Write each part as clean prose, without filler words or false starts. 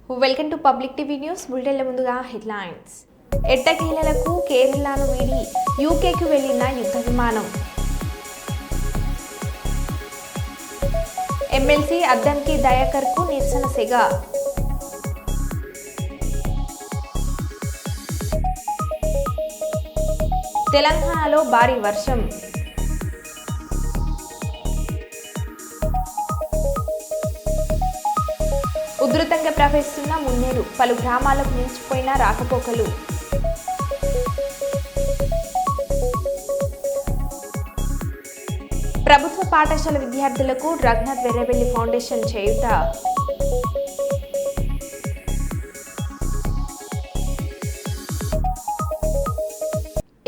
Welcome to public TV news. బులెటిన్ల ముందుగా headlines. ఎట్టకేలకు కేరళను వీడి యూకేకి వెళ్లిన యుద్ధ విమానం. ఎమ్మెల్సీ అద్దంకి దయాకర్కు నిరసన సెగ. తెలంగాణలో భారీ వర్షం. ఉధృతంగా ప్రవహిస్తున్న మున్నేరు, పలు గ్రామాలకు నిలిచిపోయిన రాకపోకలు. ప్రభుత్వ పాఠశాల విద్యార్థులకు రఘునాథ్ వెర్రవెల్లి ఫౌండేషన్ చేయూత.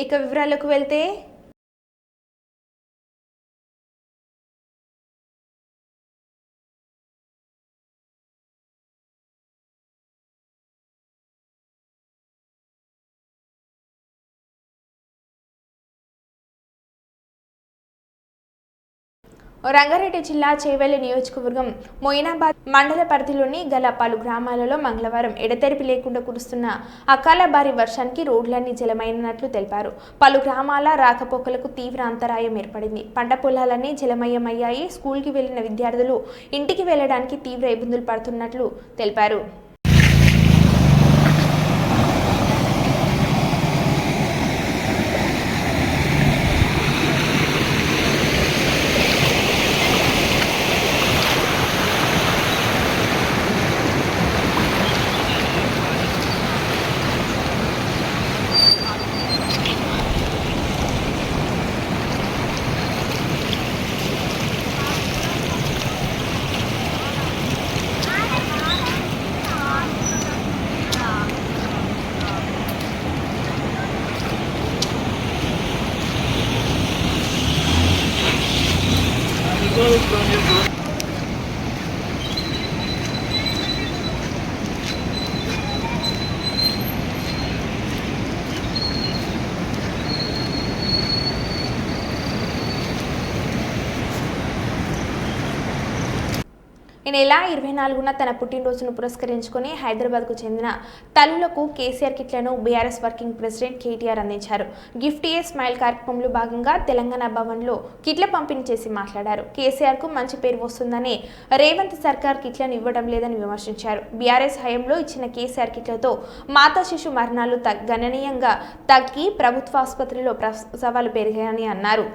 ఇక వివరాలకు వెళ్తే రంగారెడ్డి జిల్లా చేవెళ్ల నియోజకవర్గం మొయినాబాద్ మండల పరిధిలోని గల పలు గ్రామాలలో మంగళవారం ఎడతెరిపి లేకుండా కురుస్తున్న అకాల భారీ వర్షానికి రోడ్లన్నీ జలమైనట్లు తెలిపారు. పలు గ్రామాల రాకపోకలకు తీవ్ర అంతరాయం ఏర్పడింది. పంట పొలాలన్నీ జలమయమయ్యాయి. స్కూల్కి వెళ్లిన విద్యార్థులు ఇంటికి వెళ్లడానికి తీవ్ర ఇబ్బందులు పడుతున్నట్లు తెలిపారు. ఈ నెల 24న తన పుట్టినరోజును పురస్కరించుకుని హైదరాబాద్కు చెందిన తల్లులకు కేసీఆర్ కిట్లను బీఆర్ఎస్ వర్కింగ్ ప్రెసిడెంట్ కేటీఆర్ అందించారు. గిఫ్ట్ ఏ స్మైల్ కార్యక్రమంలో భాగంగా తెలంగాణ భవన్లో కిట్ల పంపిణీ చేసి మాట్లాడారు. కేసీఆర్కు మంచి పేరు వస్తుందని రేవంత్ సర్కార్ కిట్లను ఇవ్వడం లేదని విమర్శించారు. బీఆర్ఎస్ హయాంలో ఇచ్చిన కేసీఆర్ కిట్లతో మాతా శిశు మరణాలు గణనీయంగా తగ్గి ప్రభుత్వ ఆసుపత్రిలో ప్రసవాలు పెరిగాయని అన్నారు.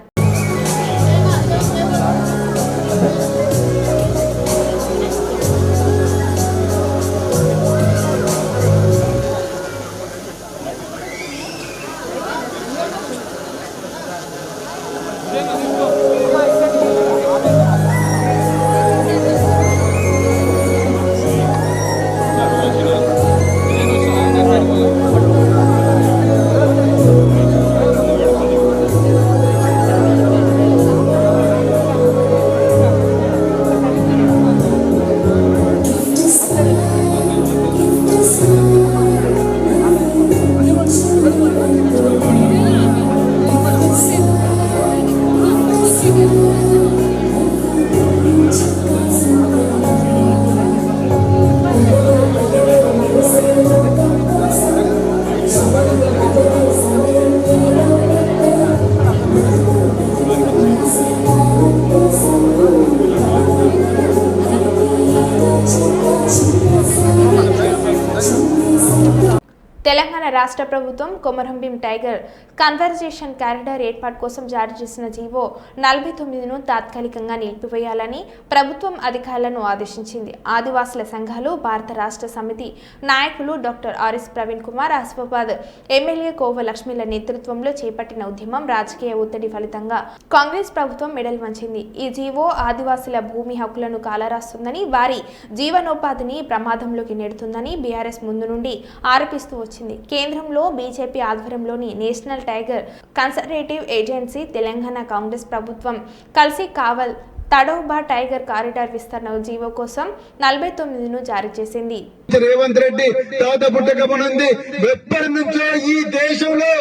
తెలంగాణ రాష్ట్ర ప్రభుత్వం కొమరంభీం టైగర్ కన్వర్జేషన్ కారిడార్ ఏర్పాటు కోసం జారీ చేసిన జీవో 49ను తాత్కాలికంగా నిలిపివేయాలని ప్రభుత్వం అధికారులను ఆదేశించింది. ఆదివాసుల సంఘాలు, భారత రాష్ట్ర సమితి నాయకులు doctor RS Praveen Kumar, Asifabad MLA Kova లక్ష్మిల నేతృత్వంలో చేపట్టిన ఉద్యమం రాజకీయ ఒత్తిడి ఫలితంగా కాంగ్రెస్ ప్రభుత్వం మెడలు వంచింది. ఈ జీవో ఆదివాసుల భూమి హక్కులను కాలరాస్తుందని, వారి జీవనోపాధిని ప్రమాదంలోకి నెడుతుందని బీఆర్ఎస్ ముందు నుండి ఆరోపిస్తూ వచ్చింది. కేంద్రంలో బీజేపీ ఆధ్వర్యంలోని national tiger conservative agency, Telangana Congress ప్రభుత్వం కలిసి కావల్ తడోబా టైగర్ కారిడార్ విస్తరణ జీవో కోసం 49ను జారీ చేసింది. రేవంత్ రెడ్డి తాత పుట్టకమునుంది ఎప్పటి నుంచో ఈ దేశంలో,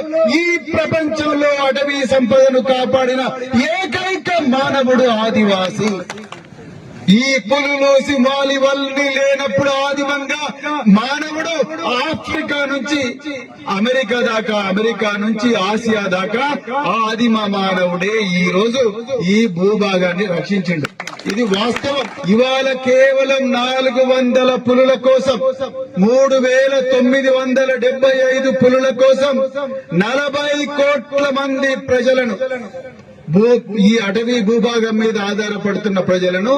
ఈ ప్రపంచంలో అటవీ సంపదను కాపాడిన ఏకైక మానవుడు ఆదివాసి. ఈ పులులు సింహాలు ఇవన్నీ లేనప్పుడు ఆదిమంగా మానవుడు ఆఫ్రికా నుంచి అమెరికా దాకా, అమెరికా నుంచి ఆసియా దాకా ఆదిమ మానవుడే ఈ రోజు ఈ భూభాగాన్ని రక్షించిండు. ఇది వాస్తవం. ఇవాళ కేవలం 400 పులుల కోసం, 3975 పులుల కోసం 40 కోట్ల మంది ప్రజలను, ఈ అటవీ భూభాగం మీద ఆధారపడుతున్న ప్రజలను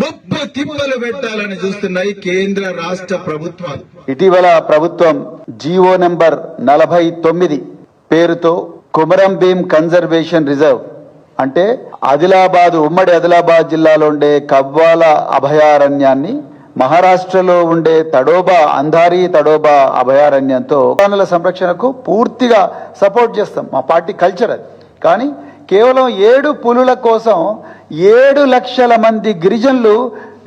ముప్పు తిప్పలు పెట్టాలని చూస్తున్నాయి కేంద్ర రాష్ట్ర ప్రభుత్వాలు. ఇటీవల ప్రభుత్వం జీవో నెంబర్ 49 పేరుతో కొమరం భీం కన్జర్వేషన్ రిజర్వ్ అంటే ఉమ్మడి ఆదిలాబాద్ జిల్లాలో ఉండే కవ్వాల అభయారణ్యాన్ని మహారాష్ట్రలో ఉండే అంధారీ తడోబా అభయారణ్యంతో వన్యప్రాణుల సంరక్షణకు పూర్తిగా సపోర్ట్ చేస్తాం. మా పార్టీ కల్చర్ అది. కానీ కేవలం 7 పులుల కోసం 7 లక్షల మంది గిరిజనులు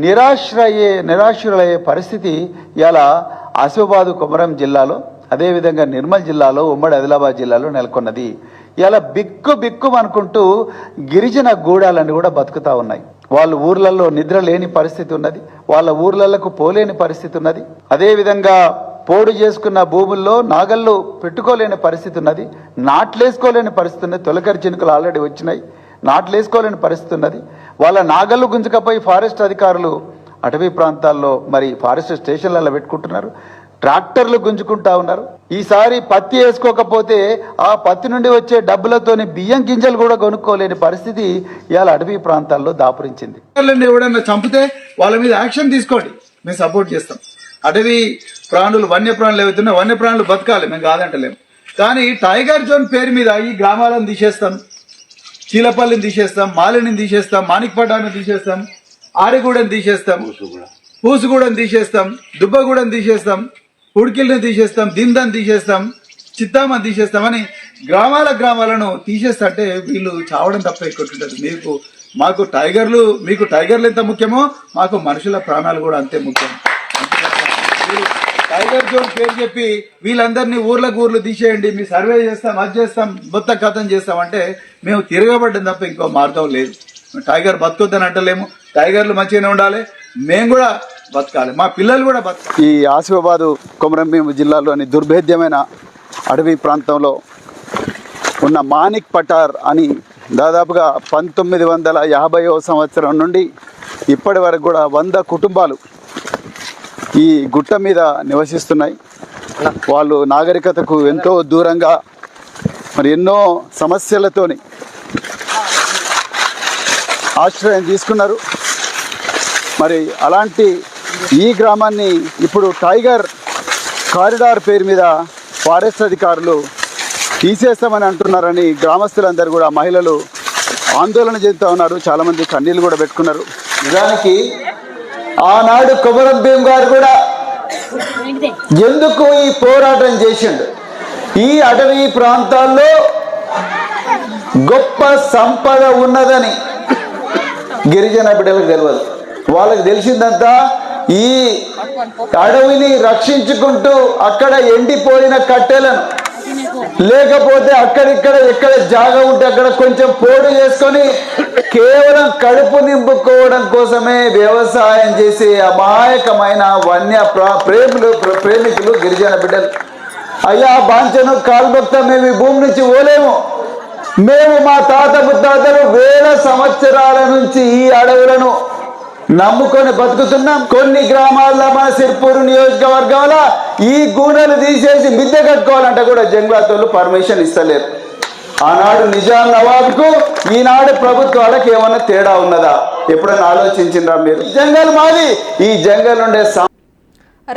నిరాశ్రులయ్యే పరిస్థితి ఇలా ఆసిఫాబాద్ కొమరం జిల్లాలో, అదేవిధంగా నిర్మల్ జిల్లాలో, ఉమ్మడి ఆదిలాబాద్ జిల్లాలో నెలకొన్నది. ఇలా బిక్కు అనుకుంటూ గిరిజన గూడాలన్నీ కూడా బతుకుతా ఉన్నాయి. వాళ్ళ ఊర్లలో నిద్ర లేని పరిస్థితి ఉన్నది, వాళ్ళ ఊర్లకు పోలేని పరిస్థితి ఉన్నది. అదేవిధంగా పోడు చేసుకున్న భూముల్లో నాగళ్ళు పెట్టుకోలేని పరిస్థితి ఉన్నది, నాట్లేసుకోలేని పరిస్థితి ఉన్నది. తొలకరి చినుకలు ఆల్రెడీ వచ్చినాయి, నాట్లేసుకోలేని పరిస్థితి ఉన్నది. వాళ్ళ నాగళ్ళు గుంజుకపోయి ఫారెస్ట్ అధికారులు అటవీ ప్రాంతాల్లో మరి ఫారెస్ట్ స్టేషన్లలో పెట్టుకుంటున్నారు, ట్రాక్టర్లు గుంజుకుంటా ఉన్నారు. ఈసారి పత్తి వేసుకోకపోతే ఆ పత్తి నుండి వచ్చే డబ్బులతోని బియ్యం గింజలు కూడా కొనుక్కోలేని పరిస్థితి ఇవాళ అటవీ ప్రాంతాల్లో దాపురించింది. ఎవడన్నా చంపితే వాళ్ళ మీద యాక్షన్ తీసుకోండి, మేము సపోర్ట్ చేస్తాం. అటవీ ప్రాణులు, వన్యప్రాణులు ఏవైతున్నాయో వన్యప్రాణులు బతకాలి, మేము కాదంటలేము. కానీ టైగర్ జోన్ పేరు మీద ఈ గ్రామాలను తీసేస్తాం, చీలపల్లిని తీసేస్తాం, మాలిని తీసేస్తాం, మాణిక్పట్టాన్ని తీసేస్తాం, ఆరిగూడని తీసేస్తాం, పూసుగూడని తీసేస్తాం, దుబ్బగూడని తీసేస్తాం, ఉడికిల్ని తీసేస్తాం, దిందని తీసేస్తాం, చిత్తామని తీసేస్తామని గ్రామాలను తీసేస్తే వీళ్ళు చావడం తప్ప ఎక్కుంటుంది. మీకు టైగర్లు ఎంత ముఖ్యమో మాకు మనుషుల ప్రాణాలు కూడా అంతే ముఖ్యం. టైగర్ జోన్ పేరు చెప్పి వీళ్ళందరినీ ఊర్లు తీసేయండి, మీ సర్వే చేస్తాం, అది చేస్తాం, మొత్తం కథం చేస్తాం అంటే మేము తిరగబడ్డం తప్ప ఇంకో మార్గం లేదు. టైగర్ బతుకొద్దని అంటలేము, టైగర్లు మంచిగానే ఉండాలి, మేము కూడా బతకాలి, మా పిల్లలు కూడా బతకాలి. ఈ ఆసిఫాబాద్ కొమరం భీం జిల్లాలోని దుర్భేద్యమైన అడవి ప్రాంతంలో ఉన్న మాణిక్ పటార్ అని దాదాపుగా 1950వ సంవత్సరం నుండి ఇప్పటి వరకు కూడా 100 కుటుంబాలు ఈ గుట్ట మీద నివసిస్తున్నాయి. వాళ్ళు నాగరికతకు ఎంతో దూరంగా మరి ఎన్నో సమస్యలతోని ఆశ్రయం తీసుకున్నారు. మరి అలాంటి ఈ గ్రామాన్ని ఇప్పుడు టైగర్ కారిడార్ పేరు మీద ఫారెస్ట్ అధికారులు తీసేస్తామని అంటున్నారని గ్రామస్తులందరూ కూడా, మహిళలు ఆందోళన చెందుతూ ఉన్నారు. చాలామంది కన్నీళ్ళు కూడా పెట్టుకున్నారు. నిజానికి ఆనాడు కొమరం భీం గారు కూడా ఎందుకు ఈ పోరాటం చేసిండు? ఈ అటవీ ప్రాంతాల్లో గొప్ప సంపద ఉన్నదని గిరిజన బిడ్డలకు తెలియదు. వాళ్ళకి తెలిసిందంతా ఈ అడవిని రక్షించుకుంటూ అక్కడ ఎండిపోయిన కట్టెలను, లేకపోతే అక్కడిక్కడ ఎక్కడ జాగా ఉంటే అక్కడ కొంచెం పోడు చేసుకొని కేవలం కడుపు నింపుకోవడం కోసమే వ్యవసాయం చేసే అమాయకమైన ప్రేమికులు గిరిజన బిడ్డలు. అయ్యా బాంచను కాల్భక్త, మేము ఈ భూమి నుంచి పోలేము. మేము మా తాత ముత్తాతలు 1000 సంవత్సరాల నుంచి ఈ అడవులను నమ్ముకొని బతుకుతున్నాం. కొన్ని గ్రామాల్లో మన సిర్పూర్ నియోజకవర్గంలో ఈ గూడలు తీసేసి మిద్దె కట్టుకోవాలంటే కూడా జంగ్లాతోళ్ళు పర్మిషన్ ఇస్తలేరు. ఆనాడు నిజాం నవాబ్కు ఈనాడు ప్రభుత్వాలకు ఏమన్నా తేడా ఉన్నదా? ఎప్పుడైనా ఆలోచించిండ్రా మీరు? జంగల్ మాది, ఈ జంగల్ ఉండే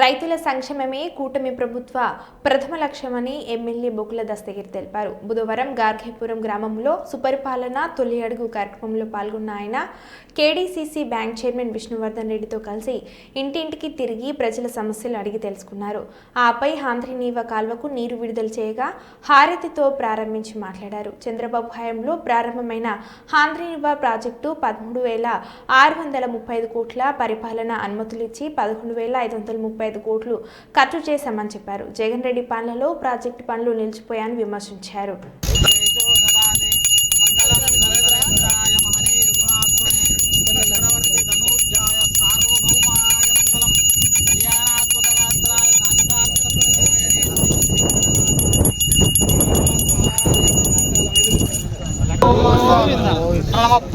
రైతుల సంక్షేమమే కూటమి ప్రభుత్వ ప్రథమ లక్ష్యమని ఎమ్మెల్యే బొకుల దస్తగిరి తెలిపారు. బుధవారం గార్ఘేపురం గ్రామంలో సుపరిపాలన తొలి అడుగు కార్యక్రమంలో పాల్గొన్న ఆయన కేడీసీసీ బ్యాంక్ చైర్మన్ విష్ణువర్ధన్ రెడ్డితో కలిసి ఇంటింటికి తిరిగి ప్రజల సమస్యలు అడిగి తెలుసుకున్నారు. ఆపై హాంద్రీనీవా కాల్వకు నీరు విడుదల చేయగా హారతితో ప్రారంభించి మాట్లాడారు. చంద్రబాబు హయాంలో ప్రారంభమైన హాంద్రీనీవా ప్రాజెక్టు 13,635 కోట్ల పరిపాలన అనుమతులు ఇచ్చి 11,535 కోట్లు ఖర్చు చేశామని చెప్పారు. జగన్ రెడ్డి పాలనలో ప్రాజెక్టు పనులు నిలిచిపోయాయని విమర్శించారు.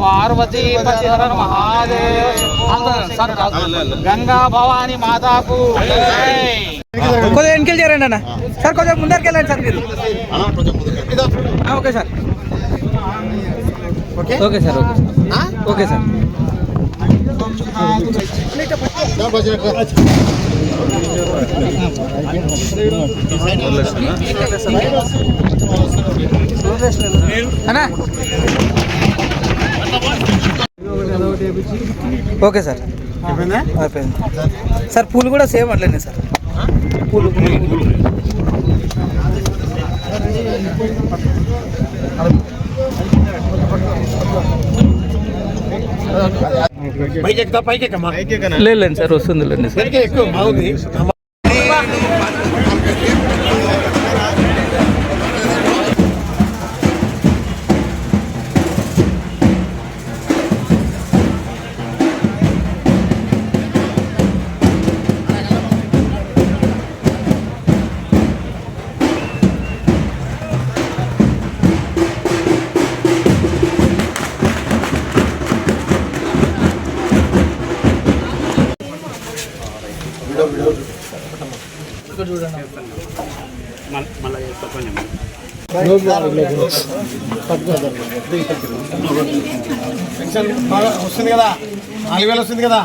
పార్వతీ పతిహర మహాదేవ్ సార్ గంగా భవాని మాతాకు కొద్దిగా వెనకెళ్ళి చేరండి అన్న సార్, కొంచెం ముందరికి వెళ్ళండి సార్ మీరు. Okay sir, okay sir, okay sir. అన్నా ఓకే సార్, అయిపోయింది సార్. పూలు కూడా సేమ్ అట్లనే సార్, పూలు లేదు సార్, వస్తుంది లేండి సార్. వస్తుంది కదా, 4000 వస్తుంది కదా,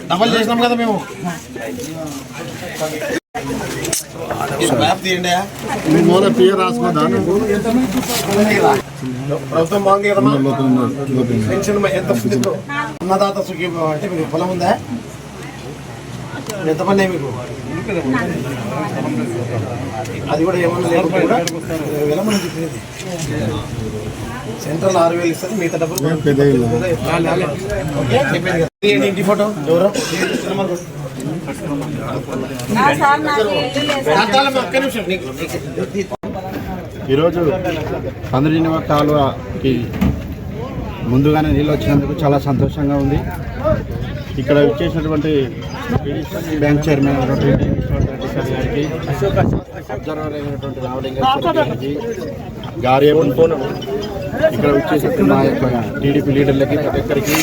డబల్ చేసినాం కదా మేము. తీయండి, ప్రభుత్వం బాగుంది కదమ్మా. పెన్షన్ ఎంత వస్తుంది? అన్నదాత సుఖీ అంటే మీకు పొలం ఉందా? ఎంతమంది మీకు? అది కూడా ఏమన్నా లేకపోతే కూడా 20,000 మనం చెప్పేది. సెంట్రల్ 6,000 ఇస్తుంది, మిగతా డబ్బులు ఇంటి ఫోటో ఎవరో ఈరోజు పందిరినివ కాలువకి ముందుగానే నీళ్ళు వచ్చినందుకు చాలా సంతోషంగా ఉంది. ఇక్కడ వచ్చేసినటువంటి బ్యాంక్ చైర్మన్ అయినటువంటి గారికి, అబ్జర్వర్ అయినటువంటి రామలింగేశ్వర గారికి, ఇక్కడ వచ్చేసి మా యొక్క టీడీపీ లీడర్లకి ప్రతి ఒక్కరికి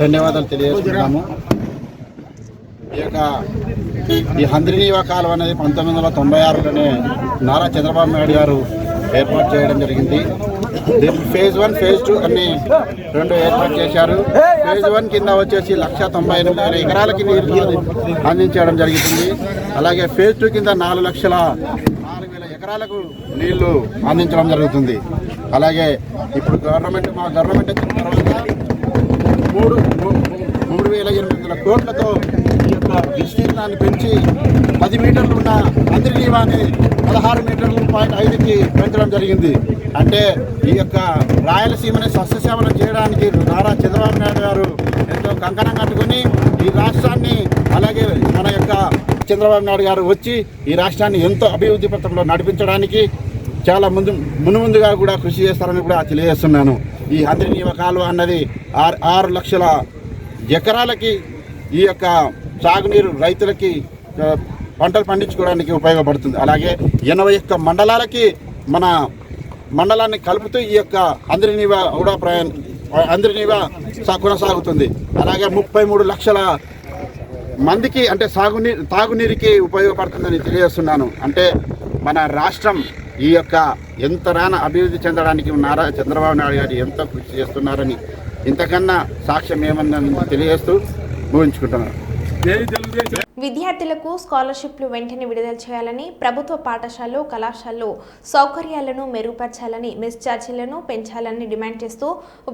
ధన్యవాదాలు తెలియజేస్తున్నాము. ఈ హంద్రినీవ కాలువ అనేది 1996లోనే నారా చంద్రబాబు నాయుడు గారు ఏర్పాటు చేయడం జరిగింది. దీనికి ఫేజ్ 1, ఫేజ్ 2 అన్ని 2 ఏర్పాటు చేశారు. ఫేజ్ 1 కింద వచ్చేసి 1,98,000 ఎకరాలకి నీరు అందించడం జరుగుతుంది. అలాగే ఫేజ్ 2 కింద 4,04,000 ఎకరాలకు నీళ్లు అందించడం జరుగుతుంది. అలాగే ఇప్పుడు మా గవర్నమెంట్ వచ్చిన తర్వాత 3,800 కోట్లతో ఈ యొక్క విస్తీర్ణాన్ని పెంచి 10 మీటర్లు ఉన్న హంద్రినీవాని 16.5 పెంచడం జరిగింది. అంటే ఈ యొక్క రాయలసీమని సస్యశ్యామలం చేయడానికి నారా చంద్రబాబు నాయుడు గారు ఎంతో కంకణం కట్టుకుని ఈ రాష్ట్రాన్ని, అలాగే మన యొక్క చంద్రబాబు నాయుడు గారు వచ్చి ఈ రాష్ట్రాన్ని ఎంతో అభివృద్ధి పథంలో నడిపించడానికి చాలా ముందుగా కూడా కృషి చేస్తారని కూడా తెలియజేస్తున్నాను. ఈ హంద్రినీవ కాలువ అన్నది 6 లక్షల ఎకరాలకి ఈ యొక్క సాగునీరు రైతులకి పంటలు పండించుకోవడానికి ఉపయోగపడుతుంది. అలాగే 81 మండలాలకి మన మండలాన్ని కలుపుతూ ఈ యొక్క హంద్రినీవ కూడా హంద్రినీవ కొనసాగుతుంది. అలాగే 33 లక్షల మందికి అంటే తాగునీరుకి ఉపయోగపడుతుందని తెలియజేస్తున్నాను. అంటే మన రాష్ట్రం ఈ యొక్క ఎంతగానో అభివృద్ధి చెందడానికి నారా చంద్రబాబు నాయుడు గారు ఎంతో కృషి చేస్తున్నారని ఇంతకన్నా సాక్ష్యం ఏమని తెలియజేస్తూ ముగించుకుంటున్నాను. విద్యార్థులకు స్కాలర్షిప్లు వెంటనే విడుదల చేయాలని, ప్రభుత్వ పాఠశాలలు, కళాశాలలో సౌకర్యాలను మెరుగుపరచాలని, మెస్ ఛార్జీలను పెంచాలని డిమాండ్ చేస్తూ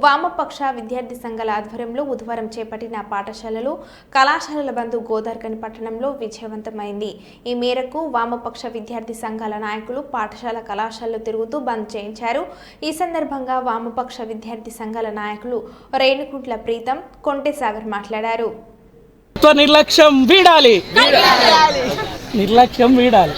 వామపక్ష విద్యార్థి సంఘాల ఆధ్వర్యంలో బుధవారం చేపట్టిన పాఠశాలలు, కళాశాలల బంద్ గోదావరిఖని పట్టణంలో విజయవంతమైంది. ఈ మేరకు వామపక్ష విద్యార్థి సంఘాల నాయకులు పాఠశాల, కళాశాలలో తిరుగుతూ బంద్ చేయించారు. ఈ సందర్భంగా వామపక్ష విద్యార్థి సంఘాల నాయకులు రేణుకుంట్ల ప్రీతం, కొంటే సాగర్ మాట్లాడారు. నిర్లక్ష్యం వీడాలి, నిర్లక్ష్యం వీడాలి.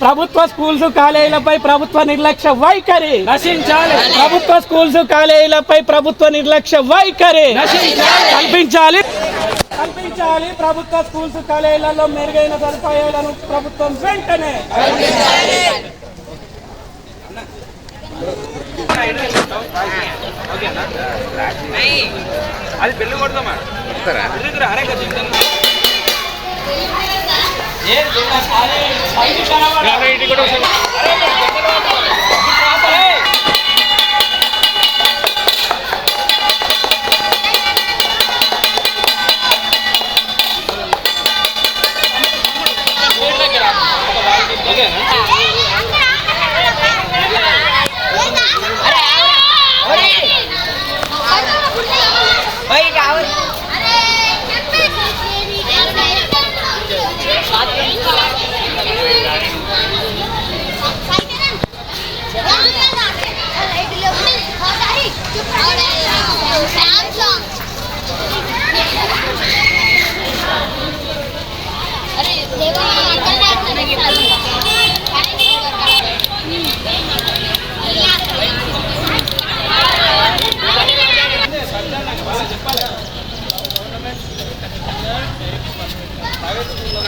ప్రభుత్వ స్కూల్స్ కాలేజీలపై ప్రభుత్వ నిర్లక్ష్య వైఖరి నశించాలి. ప్రభుత్వ స్కూల్స్ కాలేజీలపై ప్రభుత్వ నిర్లక్ష్య వైఖరి కల్పించాలి. ప్రభుత్వ స్కూల్స్ కాలేజీలలో మెరుగైన సదుపాయాలను ప్రభుత్వం వెంటనే ఓకేనా అది పెళ్ళి కొడతామా అరే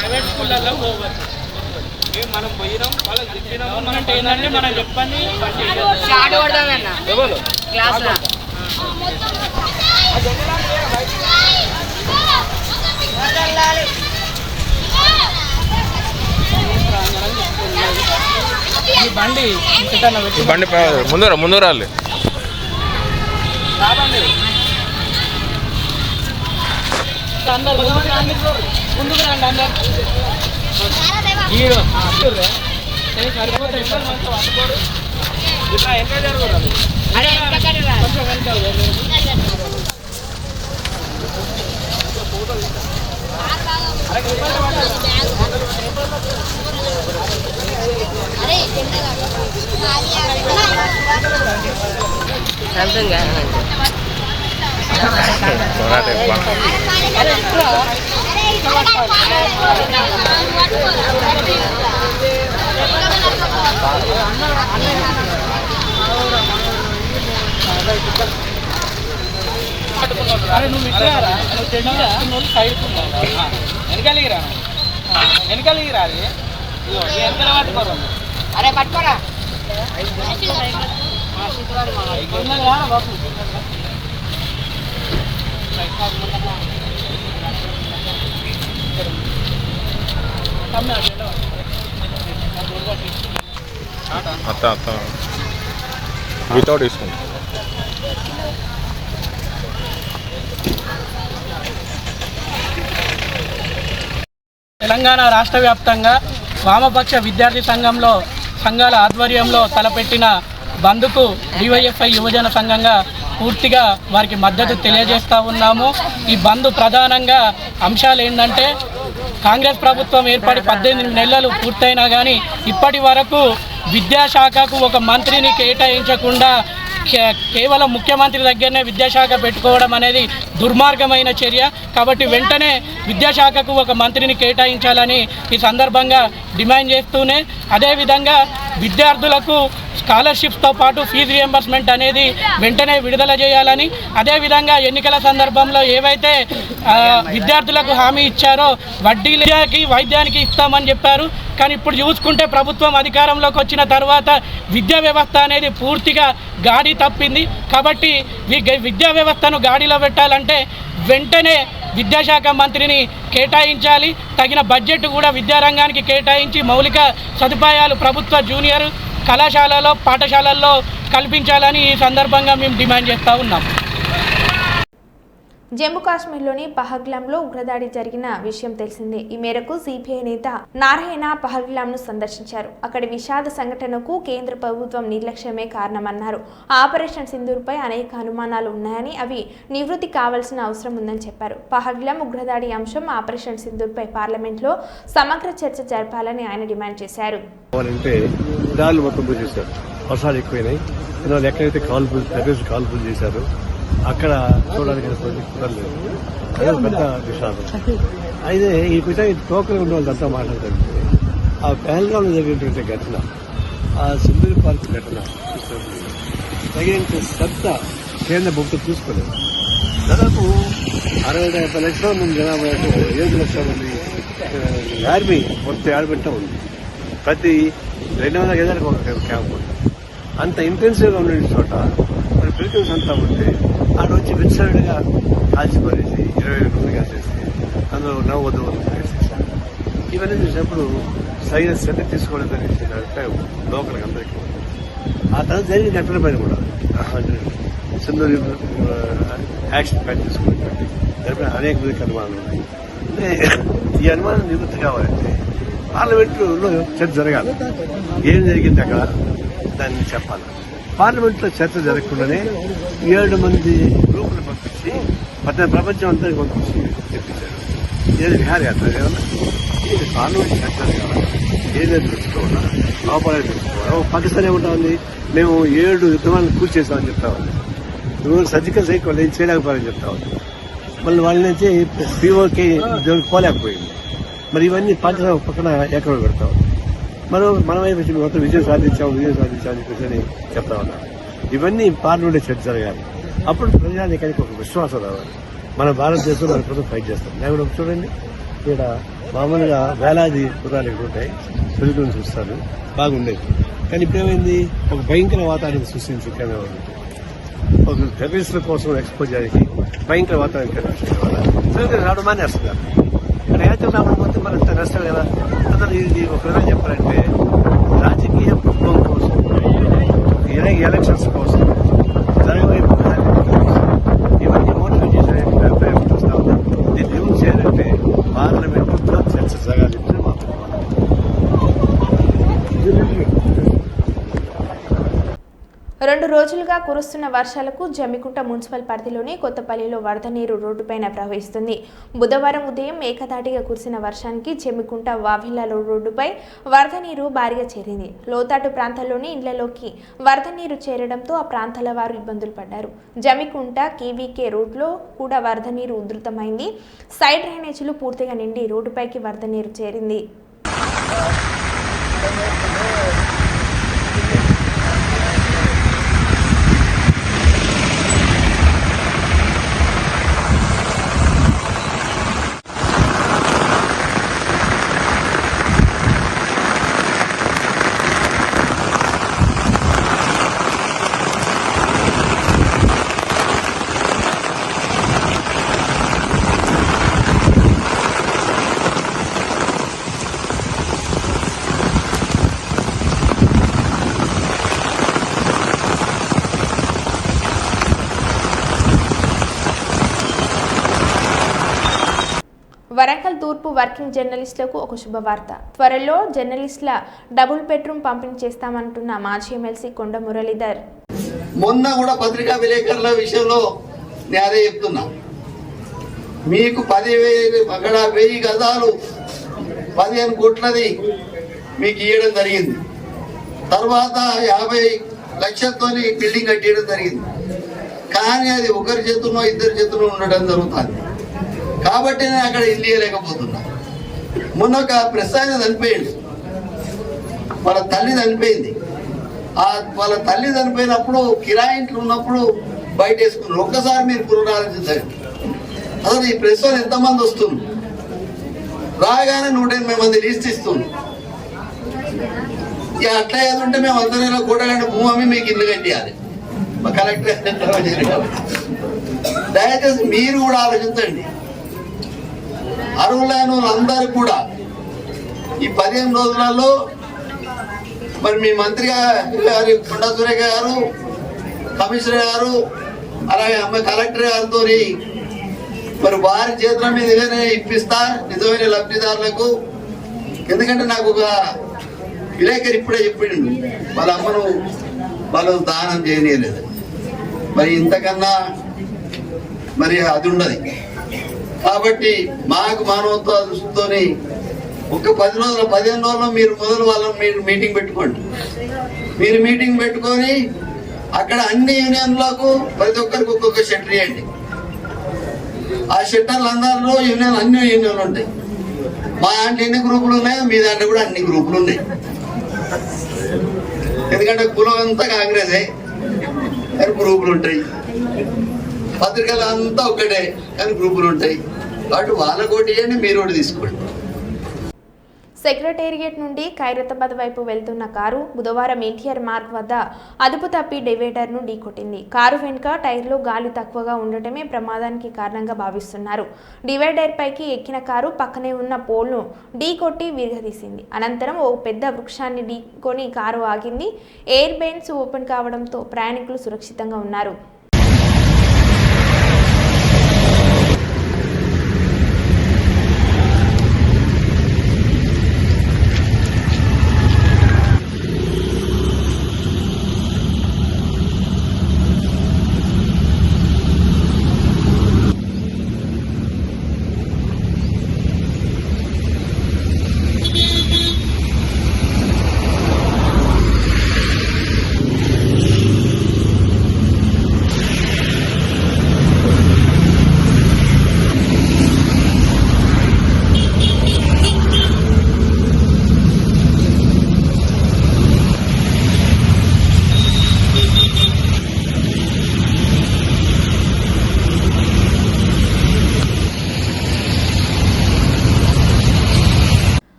ప్రైవేట్ స్కూళ్ళల్లో మనం పోయినాం వాళ్ళకి చెప్పినాము మనం ఏంటంటే మనం చెప్పండి బండి ముందు రాలి అందరు ముందుకు రండి అందరు హీరో సరిపోతే ఇట్లా ఎంత జరుగుతుంది కొంచెం వెనకాల అరే నువ్వు ఇట్లా వెనకాలిగిరా వెనకాలిగిరా అది ఎంత పట్టుకోరు అరే పట్టుకోరా బాబు వితౌట్ డిస్కౌంట్ తెలంగాణ రాష్ట్ర వ్యాప్తంగా వామపక్ష విద్యార్థి సంఘాల ఆధ్వర్యంలో తలపెట్టిన బంద్కు డివైఎఫ్ఐ యువజన సంఘంగా పూర్తిగా వారికి మద్దతు తెలియజేస్తూ ఉన్నాము. ఈ బంద్ ప్రధానంగా అంశాలు ఏంటంటే కాంగ్రెస్ ప్రభుత్వం ఏర్పడి 18 నెలలు పూర్తయినా కానీ ఇప్పటి వరకు విద్యాశాఖకు ఒక మంత్రిని కేటాయించకుండా కేవలం ముఖ్యమంత్రి దగ్గరనే విద్యాశాఖ పెట్టుకోవడం అనేది దుర్మార్గమైన చర్య. కాబట్టి వెంటనే విద్యాశాఖకు ఒక మంత్రిని కేటాయించాలని ఈ సందర్భంగా డిమాండ్ చేస్తూనే అదేవిధంగా విద్యార్థులకు స్కాలర్షిప్స్తో పాటు ఫీజు రియంబర్స్మెంట్ అనేది వెంటనే విడుదల చేయాలని, అదేవిధంగా ఎన్నికల సందర్భంలో ఏవైతే విద్యార్థులకు హామీ ఇచ్చారో వడ్డీలకి వైద్యానికి ఇస్తామని చెప్పారు. కానీ ఇప్పుడు చూసుకుంటే ప్రభుత్వం అధికారంలోకి వచ్చిన తర్వాత విద్యా వ్యవస్థ అనేది పూర్తిగా గాడి తప్పింది. కాబట్టి విద్యా వ్యవస్థను గాడిలో పెట్టాలంటే వెంటనే విద్యాశాఖ మంత్రిని కేటాయించాలి. తగిన బడ్జెట్ కూడా విద్యారంగానికి కేటాయించి మౌలిక సదుపాయాలు ప్రభుత్వ జూనియర్ కళాశాలలో పాఠశాలల్లో కల్పించాలని ఈ సందర్భంగా మేము డిమాండ్ చేస్తూ ఉన్నాం. జమ్మూ కాశ్మీర్లోని పహల్గామ్లో ఉగ్రదాడి జరిగిన విషయం తెలిసిందే. ఈ మేరకు సిపిఐ నేత నారాయణ పహల్గామ్ను సందర్శించారు. అక్కడి విషాద సంఘటనకు కేంద్ర ప్రభుత్వం నిర్లక్ష్యమే కారణమన్నారు. ఆపరేషన్ సింధూర్పై అనేక అనుమానాలు ఉన్నాయని అవి నివృత్తి కావాల్సిన అవసరం ఉందని చెప్పారు. పహల్గామ్ ఉగ్రదాడి అంశం ఆపరేషన్ సింధూర్పై పార్లమెంట్లో సమగ్ర చర్చ జరపాలని ఆయన డిమాండ్ చేశారు. ఎక్కడైతే కాల్పులు చేశారు అక్కడ చూడడానికి కుదరలేదు. అదే పెద్ద విషాదం. అయితే ఈ విషయం టోకన్ ఉన్న వాళ్ళంతా మాట్లాడుతుంది. ఆ పహల్గామ్లో జరిగినటువంటి ఘటన, ఆ సింధూర్ పార్క్ ఘటన తగినంత శ్రద్ధ కేంద్ర ప్రభుత్వం తీసుకోలేదు. దాదాపు 60-70 లక్షల మంది జనాభాకు 7 లక్షల మంది ఆర్మీ మొత్తం ఆడబెట్ట ఉంది. ప్రతి 200 గజాలకు ఒక క్యాంప్ ఉంది. అంత ఇంటెన్సివ్గా ఉండే చోట మరి వెహికల్స్ అంతా ఉంటే ఆడ వచ్చి విచ్చలవిడిగా కాల్చిపడేసి 20 మంది కాల్చేసి అందులో నవ్వద్దు వేసేసారు. ఇవన్నీ చూసినప్పుడు సైన్స్ అంటే తీసుకోవడం అనేసి అభిప్రాయం లోకల్కి అందరికీ. ఆ తర్వాత జరిగిన ఘటన పైన కూడా సింధూరి యాక్షన్ ప్లాన్ తీసుకున్నటువంటి దానిపైన అనేక మందికి అనుమానాలు ఉన్నాయి. అంటే ఈ అనుమానం నివృత్తి కావాలంటే పార్లమెంట్లో చర్చ జరగాలి. ఏం జరిగింది అక్కడ దాన్ని చెప్పాలి. పార్లమెంట్లో చర్చ జరగకుండానే 7 మంది గ్రూపులు పంపించి ప్రపంచం అంతా పంపించి తెప్పించారు. ఏది విహారయాత్ర కదా, ఇది పార్లమెంట్ చర్చ జరగాలి. ఏదైతే తెలుసుకోవాలా, లోపాలని తెలుసుకోవాలా. పాకిస్తాన్ ఏముంటుంది, మేము 7 యుద్ధాలను పూర్తి చేస్తామని చెప్తా ఉంది. నువ్వు సర్జికల్ స్ట్రైక్ వాళ్ళు ఏం చేయలేకపోయారని చెప్తా ఉంది. మళ్ళీ వాళ్ళ నుంచి పీఓకే దేవుడికి పోలేకపోయింది. మరి ఇవన్నీ పాకిస్తాన్ పక్కన ఎక్కడ పెడతా ఉంది. మనం మొత్తం విజయం సాధించామని చెప్పేసి చెప్తా ఉన్నాం. ఇవన్నీ పార్లమెంట్ చర్చ జరగాలి. అప్పుడు ప్రజానికానికి ఒక విశ్వాసం రావాలి. మన భారతదేశం మన కోసం ఫైట్ చేస్తాం. లేకపోతే చూడండి, ఇక్కడ మామూలుగా వేలాది కుర్రాలు ఇక్కడ ఉంటాయి, పెరుగుని చూస్తారు, బాగుండేది. కానీ ఇప్పుడేమైంది, ఒక భయంకర వాతావరణం సృష్టించి ఒక టెర్రరిస్టుల కోసం ఎక్స్పోజ్ చేయడానికి భయంకర వాతావరణం రావడం మానేస్తున్నారు. ఇక్కడ యాత్ర రావడం పోతే మరి అంత నష్టం కదా. అందరూ ఇది ఒక విధంగా చెప్పాలంటే రాజకీయ ప్రభుత్వం కోసం, ఎలక్షన్స్ కోసం జరగబోయే ఇవన్నీ మోటివేట్ చేసే అభిప్రాయం చూస్తా ఉన్నాం. దీన్ని ఏం చేయాలంటే పార్లమెంట్లో చర్చ జరగాలి. 2 రోజులుగా కురుస్తున్న వర్షాలకు జమ్మికుంట మున్సిపల్ పరిధిలోని కొత్తపల్లిలో వరద నీరు రోడ్డుపైన ప్రవహిస్తుంది. బుధవారం ఉదయం ఏకధాటిగా కురిసిన వర్షానికి జమ్మికుంట వావిల్లాలో రోడ్డుపై వరద నీరు భారీగా చేరింది. లోతాటు ప్రాంతాల్లోని ఇళ్లలోకి వరద నీరు చేరడంతో ఆ ప్రాంతాల వారు ఇబ్బందులు పడ్డారు. జమ్మికుంట కేవీకే రోడ్లో కూడా వరద నీరు ఉధృతమైంది. సైడ్ డ్రైనేజీలు పూర్తిగా నిండి రోడ్డుపైకి వరద నీరు చేరింది. వరంగల్ తూర్పు వర్కింగ్ జర్నలిస్టులకు ఒక శుభవార్త. త్వరలో జర్నలిస్టుల డబుల్ బెడ్రూమ్ పంపిణీ చేస్తామంటున్న మాజీ ఎమ్మెల్సీ కొండ మురళీధర్. మొన్న కూడా పత్రికా విలేకరుల విషయంలో నేను అదే చెప్తున్నా. మీకు 10,000 గజాలు 15 కోట్లది మీకు ఇవ్వడం జరిగింది. తర్వాత 50 లక్షలతో బిల్డింగ్ కట్టేయడం జరిగింది. కానీ అది ఒకరి చేతుల్లో 2 చేతుల్లో ఉండడం జరుగుతుంది. కాబట్టి నేను అక్కడ ఇల్లు ఇవ్వలేకపోతున్నా. మొన్న ఒక ప్రెస్ ఆయన చనిపోయింది, వాళ్ళ తల్లి చనిపోయింది. వాళ్ళ తల్లి చనిపోయినప్పుడు కిరాయి ఇంట్లో ఉన్నప్పుడు బయట వేసుకున్నారు. ఒక్కసారి మీరు పునరాలోచించండి. అసలు ఈ ప్రెస్ వాళ్ళు ఎంతమంది వస్తుంది, రాగానే 180 మంది లిస్ట్ ఇస్తుంది. ఇక అట్లా ఏదంటే మేము 100 కోట్ల భూమి మీకు ఇల్లు కట్టియాలి. మా కలెక్టర్ దయచేసి మీరు కూడా ఆలోచించండి. అర్హులైన వాళ్ళందరూ కూడా ఈ 15 రోజులలో మరి మీ మంత్రి గారు కొండా సురేఖ గారు, కమిషనర్ గారు, అలాగే కలెక్టర్ గారితో మరి వారి చేతుల మీదగానే ఇప్పిస్తా నిజమైన లబ్ధిదారులకు. ఎందుకంటే నాకు ఒక విలేకరు ఇప్పుడే చెప్పిండు, వాళ్ళ అమ్మను వాళ్ళు దానం చేయలేదు. మరి ఇంతకన్నా మరి అది ఉండదు. కాబట్టి మాకు మానవత్వ దృష్టితో ఒక 15 రోజుల్లో మీరు మొదలు వాళ్ళని మీరు మీటింగ్ పెట్టుకోండి. మీరు మీటింగ్ పెట్టుకొని అక్కడ అన్ని యూనియన్లకు ప్రతి ఒక్కరికి ఒక్కొక్క షెటర్ ఇవ్వండి. ఆ షెటర్లు అందరిలో అన్ని యూనియన్లు ఉంటాయి. మా దాంట్లో ఎన్ని గ్రూపులు ఉన్నాయో మీ దాంట్లో కూడా అన్ని గ్రూపులు ఉన్నాయి. ఎందుకంటే కులం అంతా కాంగ్రెసే, కానీ గ్రూపులు ఉంటాయి. పత్రికలు అంతా ఒక్కటే కానీ గ్రూపులు ఉంటాయి. కాబట్టి వాళ్ళ కోటి ఇవ్వండి, మీరు ఒకటి తీసుకోండి. సెక్రటేరియట్ నుండి ఖైరతాబాద్ వైపు వెళ్తున్న కారు బుధవారం ఎన్టీఆర్ మార్గ్ వద్ద అదుపు తప్పి డివైడర్ను ఢీకొట్టింది. కారు వెనుక టైర్లో గాలి తక్కువగా ఉండటమే ప్రమాదానికి కారణంగా భావిస్తున్నారు. డివైడర్ పైకి ఎక్కిన కారు పక్కనే ఉన్న పోల్ను ఢీకొట్టి విరగదీసింది. అనంతరం ఓ పెద్ద వృక్షాన్ని ఢీకొని కారు ఆగింది. ఎయిర్ బెయిన్స్ ఓపెన్ కావడంతో ప్రయాణికులు సురక్షితంగా ఉన్నారు.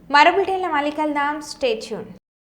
మరో బిల్టన్ల మళ్ళీ కలుద్దాం. Stay tune.